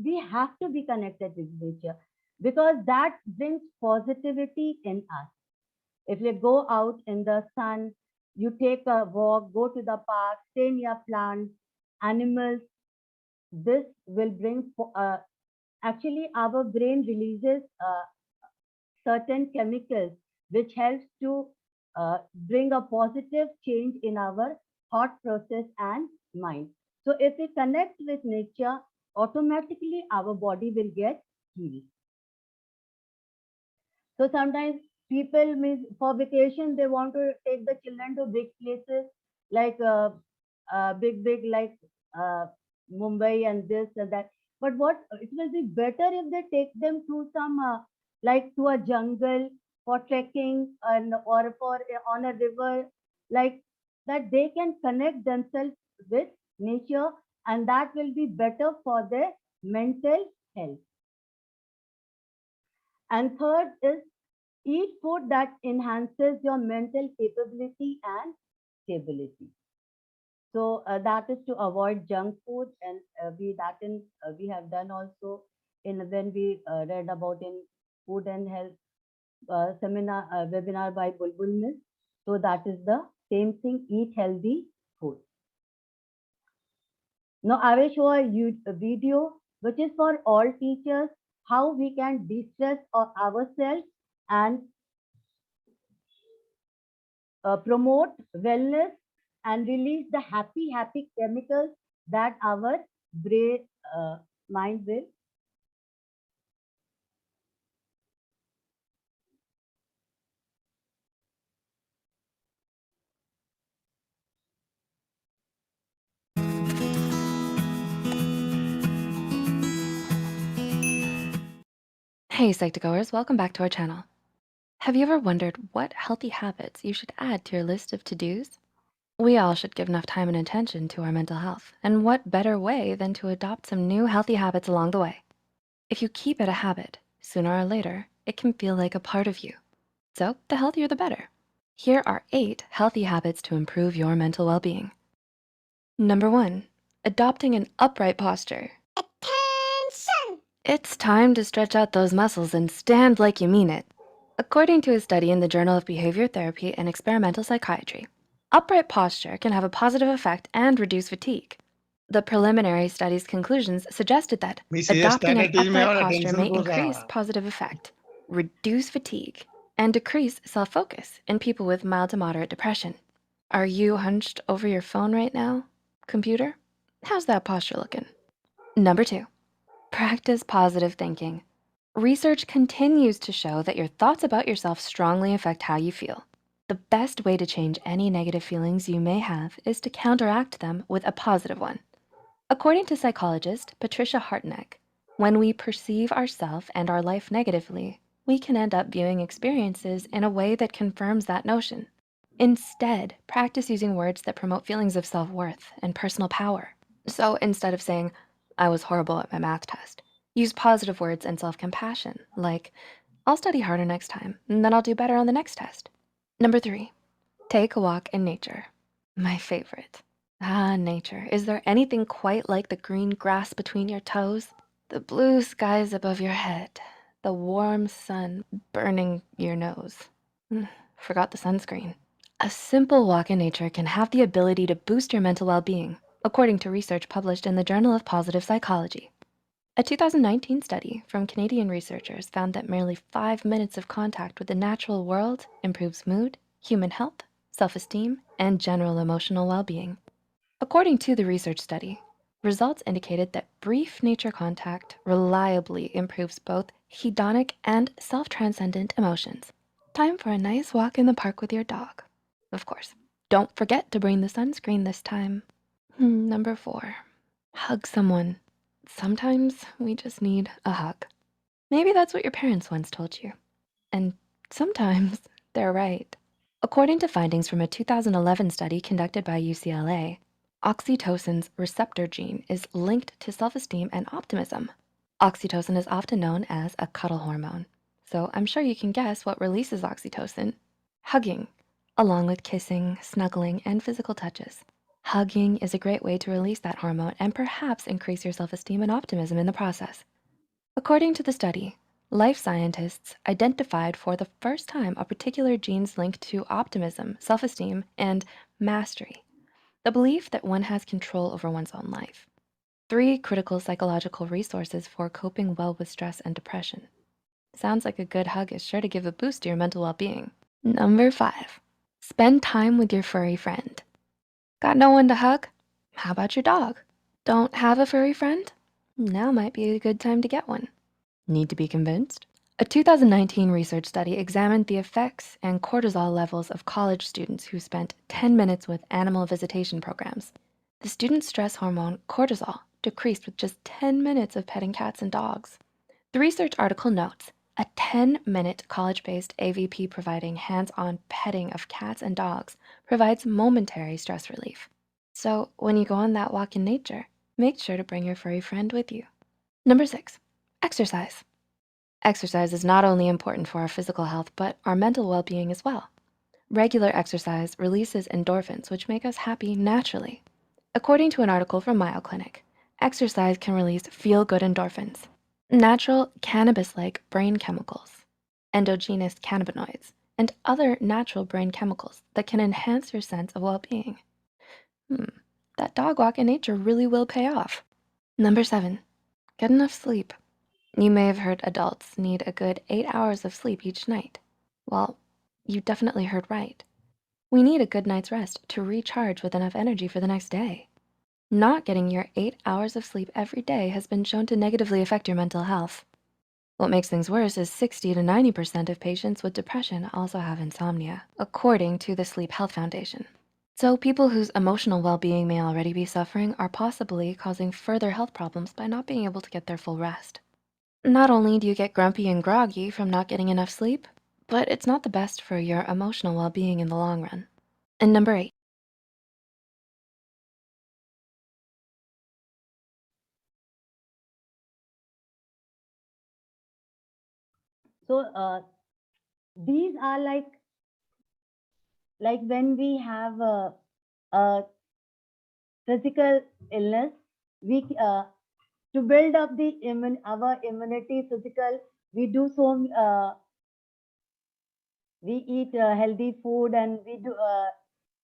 we have to be connected with nature because that brings positivity in us. If you go out in the sun, you take a walk, go to the park, stay near plants, animals, this will bring actually our brain releases certain chemicals which helps to bring a positive change in our thought process and mind. So if we connect with nature, automatically our body will get healed. So sometimes people miss for vacation, they want to take the children to big places like big like Mumbai and this and that. But what it will be better if they take them to some like to a jungle for trekking and or for on a river like that they can connect themselves with nature and that will be better for their mental health. And third is eat food that enhances your mental capability and stability. So that is to avoid junk food, and we have done also in when we read about in food and health seminar webinar by Bulbul Miss. So that is the same thing. Eat healthy food. Now I will show a video which is for all teachers how we can de-stress ourselves and promote wellness and release the happy chemicals that our brain mind will. Hey Psych2Goers, welcome back to our channel. Have you ever wondered what healthy habits you should add to your list of to-dos? We all should give enough time and attention to our mental health, and what better way than to adopt some new healthy habits along the way? If you keep it a habit, sooner or later, it can feel like a part of you. So the healthier the better. Here are 8 healthy habits to improve your mental well-being. Number 1, adopting an upright posture. It's time to stretch out those muscles and stand like you mean it. According to a study in the Journal of Behavior Therapy and Experimental Psychiatry, upright posture can have a positive effect and reduce fatigue. The preliminary study's conclusions suggested that adopting an upright posture may increase positive effect, reduce fatigue, and decrease self-focus in people with mild to moderate depression. Are you hunched over your phone right now, computer? How's that posture looking? Number 2, practice positive thinking. Research continues to show that your thoughts about yourself strongly affect how you feel. The best way to change any negative feelings you may have is to counteract them with a positive one. According to psychologist Patricia Hartnett, when we perceive ourselves and our life negatively, we can end up viewing experiences in a way that confirms that notion. Instead, practice using words that promote feelings of self-worth and personal power. So instead of saying, "I was horrible at my math test," use positive words and self-compassion, like, "I'll study harder next time, and then I'll do better on the next test." Number 3, take a walk in nature. My favorite. Nature. Is there anything quite like the green grass between your toes? The blue skies above your head, the warm sun burning your nose. Forgot the sunscreen. A simple walk in nature can have the ability to boost your mental well-being, according to research published in the Journal of Positive Psychology. A 2019 study from Canadian researchers found that merely 5 minutes of contact with the natural world improves mood, human health, self-esteem, and general emotional well-being. According to the research study, results indicated that brief nature contact reliably improves both hedonic and self-transcendent emotions. Time for a nice walk in the park with your dog. Of course, don't forget to bring the sunscreen this time. Number 4, hug someone. Sometimes we just need a hug. Maybe that's what your parents once told you. And sometimes they're right. According to findings from a 2011 study conducted by UCLA, oxytocin's receptor gene is linked to self-esteem and optimism. Oxytocin is often known as a cuddle hormone, so I'm sure you can guess what releases oxytocin. Hugging, along with kissing, snuggling, and physical touches. Hugging is a great way to release that hormone and perhaps increase your self-esteem and optimism in the process. According to the study, life scientists identified for the first time a particular genes linked to optimism, self-esteem, and mastery, the belief that one has control over one's own life. 3 critical psychological resources for coping well with stress and depression. Sounds like a good hug is sure to give a boost to your mental well-being. Number 5, spend time with your furry friend. Got no one to hug? How about your dog? Don't have a furry friend? Now might be a good time to get one. Need to be convinced? A 2019 research study examined the effects and cortisol levels of college students who spent 10 minutes with animal visitation programs. The student stress hormone cortisol decreased with just 10 minutes of petting cats and dogs. The research article notes, a 10-minute college-based AVP providing hands-on petting of cats and dogs provides momentary stress relief. So when you go on that walk in nature, make sure to bring your furry friend with you. Number 6, exercise. Exercise is not only important for our physical health, but our mental well-being as well. Regular exercise releases endorphins, which make us happy naturally. According to an article from Mayo Clinic, exercise can release feel-good endorphins, natural cannabis-like brain chemicals, endogenous cannabinoids, and other natural brain chemicals that can enhance your sense of well-being. That dog walk in nature really will pay off. Number 7, get enough sleep. You may have heard adults need a good 8 hours of sleep each night. Well, you definitely heard right. We need a good night's rest to recharge with enough energy for the next day. Not getting your 8 hours of sleep every day has been shown to negatively affect your mental health. What makes things worse is 60 to 90% of patients with depression also have insomnia, according to the Sleep Health Foundation. So people whose emotional well-being may already be suffering are possibly causing further health problems by not being able to get their full rest. Not only do you get grumpy and groggy from not getting enough sleep, but it's not the best for your emotional well-being in the long run. And number 8, So these are like when we have a physical illness, we to build up the our immunity physical, we do so. We eat healthy food and we do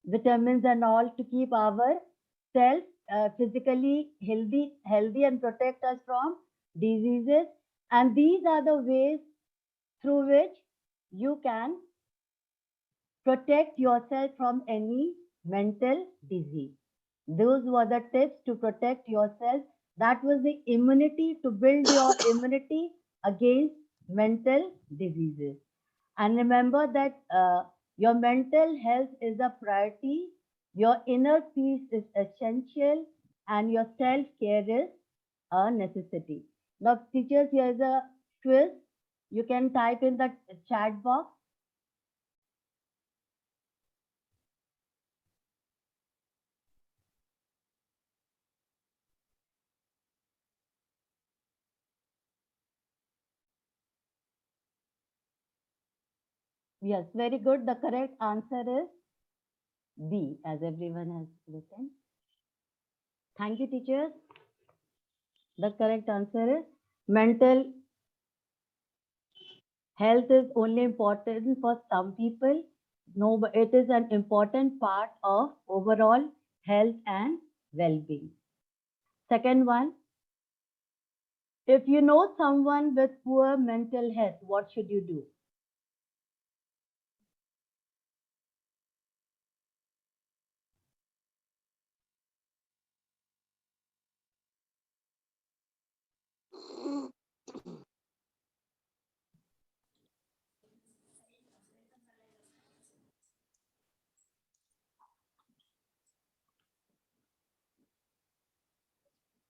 vitamins and all to keep our self physically healthy and protect us from diseases. And these are the ways through which you can protect yourself from any mental disease. Those were the tips to protect yourself. That was the immunity, to build your immunity against mental diseases. And remember that your mental health is a priority, your inner peace is essential, and your self-care is a necessity. Now, teachers, here's a quiz. You can type in the chat box. Yes, very good. The correct answer is B, as everyone has written. Thank you, teachers. The correct answer is mental health is only important for some people. No, but it is an important part of overall health and well-being. Second one, if you know someone with poor mental health, what should you do?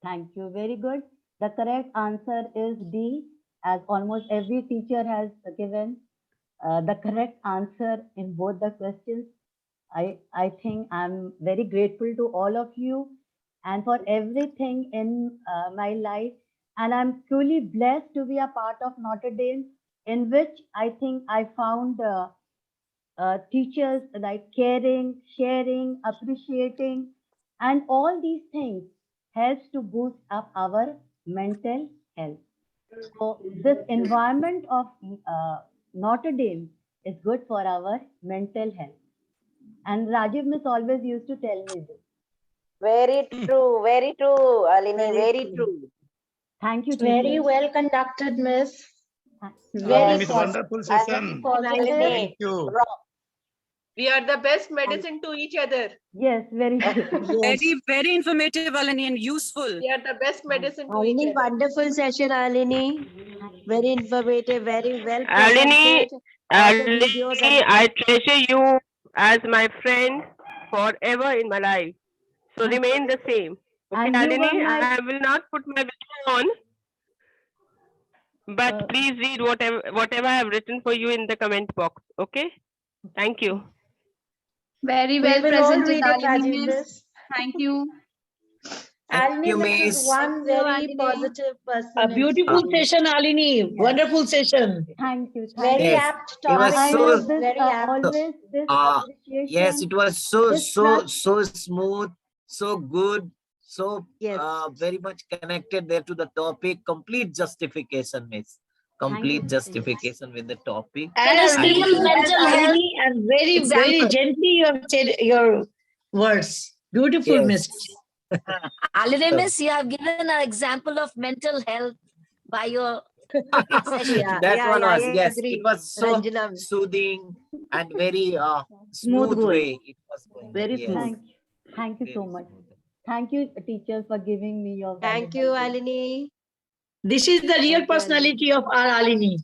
Thank you. Very good. The correct answer is D, as almost every teacher has given the correct answer in both the questions. I think I'm very grateful to all of you and for everything in my life. And I'm truly blessed to be a part of Notre Dame, in which I think I found teachers like caring, sharing, appreciating, and all these things helps to boost up our mental health. So this environment of Notre Dame is good for our mental health. And Rajiv Miss always used to tell me this. Very true, Alini, very true. true. Thank you, Very teachers. well conducted, Miss. Very Very positive. positive. Very positive. Alini, you. rock. We are the best medicine to each other. Yes, very good. Very informative, Alani, and useful. We are the best medicine to each Alini, other. wonderful session, Alini. Very informative, very well Alini, presented. All the videos Alini, and I treasure you as my friend forever in my life. So remain the same. Okay, And you were Alini, my I will not put my video on, but please read whatever I have written for you in the comment box. Okay? Thank you. Very We well will all presented, read it, Alini Rajiv Miss. Miss. Thank you. Thank you, Alini Miss is Miss. one very Alini. positive person. A in beautiful school. session, Alini. Wonderful session. Thank you. Very Yes, apt it was I topic, so. Miss. hope this Very apt. always this Yes, appreciation, it was so this trust. so smooth, so good, so Yes. very much connected there to the topic. Complete justification, Miss. Complete justification with the topic. And And simple mental health and very gently you have said your words. Beautiful, Miss. Alini So- Miss, you have given an example of mental health by your session. that one was, I yes, agree. it was so Ranjana. soothing and very Smooth smooth going. way it was going. Very Yes. smooth. Thank you so Very much. smooth. Thank you, teachers, for giving me your Thank you, valuable time. Alini. This is the real personality of our Alini.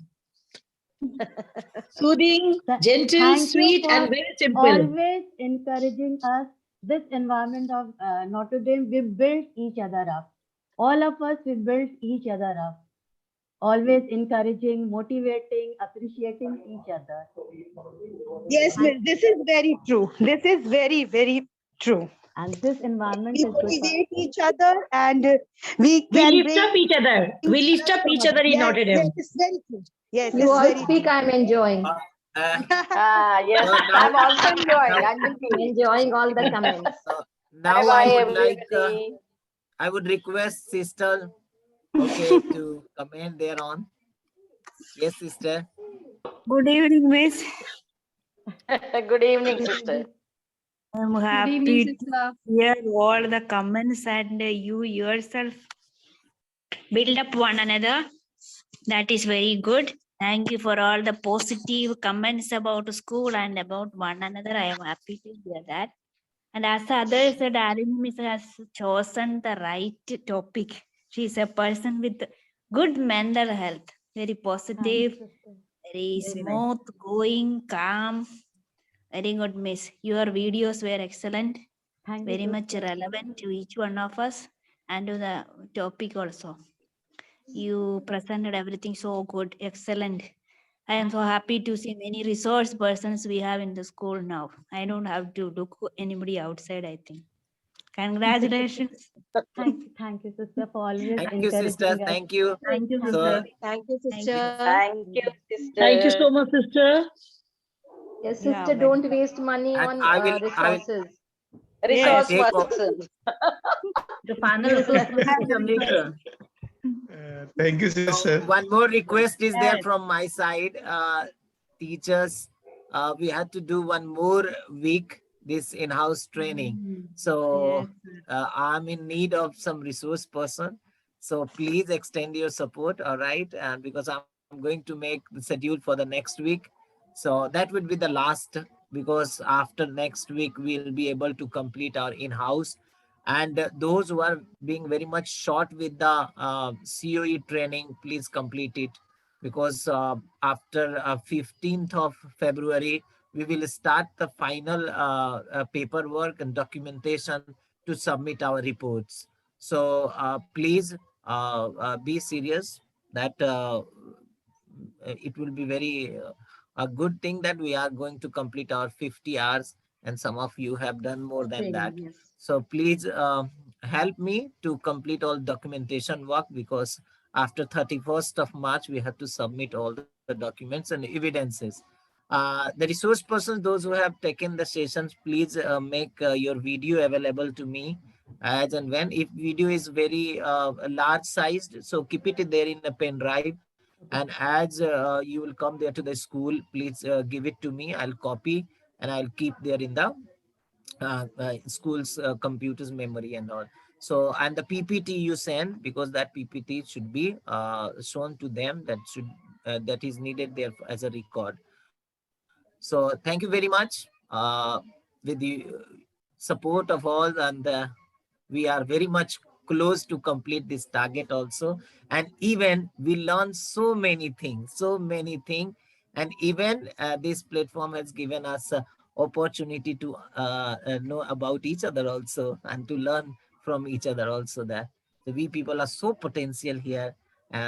Soothing, gentle, Thank you sweet, for and very simple. always encouraging us. This environment of Notre Dame, we built each other up. All of us, we built each other up. Always encouraging, motivating, appreciating each other. Yes, Miss. This is very true. This is very true. And this environment We is good for motivate each other and we We can lift up each other. We lift up each other in Notre Dame. Yes, very true. Yes, You it's all very speak, true. I'm enjoying. Yes, So now- I'm also enjoying. now- I'm with you. Enjoying all the comments. Now Bye-bye, I would like everybody. I would request sister, okay, to comment thereon. Yes, sister. Good evening, Miss. Good evening, sister. I'm Good happy evening, to sister. hear all the comments and you yourself build up one another. That is very good. Thank you for all the positive comments about school and about one another. I am happy to hear that. And as the others said, Alini Miss has chosen the right topic. She is a person with good mental health, very positive, very smooth, going, calm. Very good, Miss. Your videos were excellent, Thank you, very much sister. relevant to each one of us and to the topic also. You presented everything so good, excellent. I am so happy to see many resource persons we have in the school now. I don't have to look anybody outside, I think. Congratulations. Thank you, sister, for always Thank you, encouraging sister. us. Thank you. Thank you, So, sister. Thank you, sister. Thank you, sister. Thank you so much, sister. Yes, Yeah, sister, don't waste money and on I will resources. Resource take person. The final assessment will come later. Thank you, sister. one more request is there Yes. from my side. Teachers, we had to do one more week this in-house training. So I'm in need of some resource person. So please extend your support, all right? And because I'm going to make the schedule for the next week. So that would be the last, because after next week, we'll be able to complete our in-house. And those who are being very much short with the COE training, please complete it, because after 15th of February, we will start the final paperwork and documentation to submit our reports. So please be serious that it will be very a good thing that we are going to complete our 50 hours, and some of you have done more than that. So please help me to complete all documentation work, because after 31st of March, we have to submit all the documents and evidences. The resource persons, those who have taken the sessions, please make your video available to me as and when. If video is very large sized, so keep it there in a pen drive. And as you will come there to the school, please give it to me. I'll copy and I'll keep there in the school's computers memory and all. So, and the PPT you send, because that PPT should be shown to them, that is needed there as a record. So thank you very much. With the support of all, and we are very much close to complete this target also. And even we learn so many things, and even this platform has given us opportunity to know about each other also, and to learn from each other also. That we people are so potential here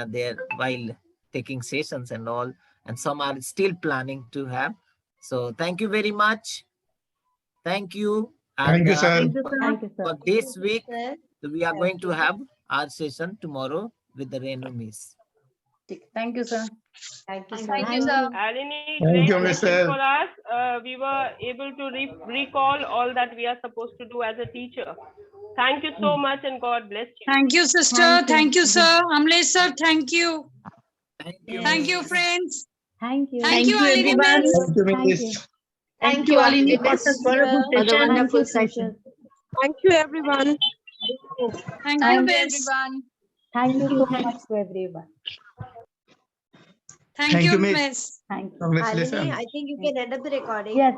there while taking sessions and all, and some are still planning to have. So thank you very much. Thank you. And Thank you, sir. Thank you, sir. for this week, we are going to have our session tomorrow with the Renu Miss. Thank you, sir. Thank you, sir. Thank you. Alini, Thank great you, session Mr. for us. We were able to recall all that we are supposed to do as a teacher. Thank you so much, and God bless you. Thank you, sister. Thank you. Thank you, sir. Amlesh sir, thank you. Thank you. Thank you, Miss. friends. Thank you. Thank you, Alini everyone. miss. Thank you, Thank Miss. you. Thank you, Alini, for a good For the session. wonderful Thank you, session. teachers. Thank you, everyone. Thank you, Thank miss. Thank you so much to everyone. Thank Thank you, you, Miss. miss. Thank you. Now let's Alini, listen. I think you can end up the recording. Yes.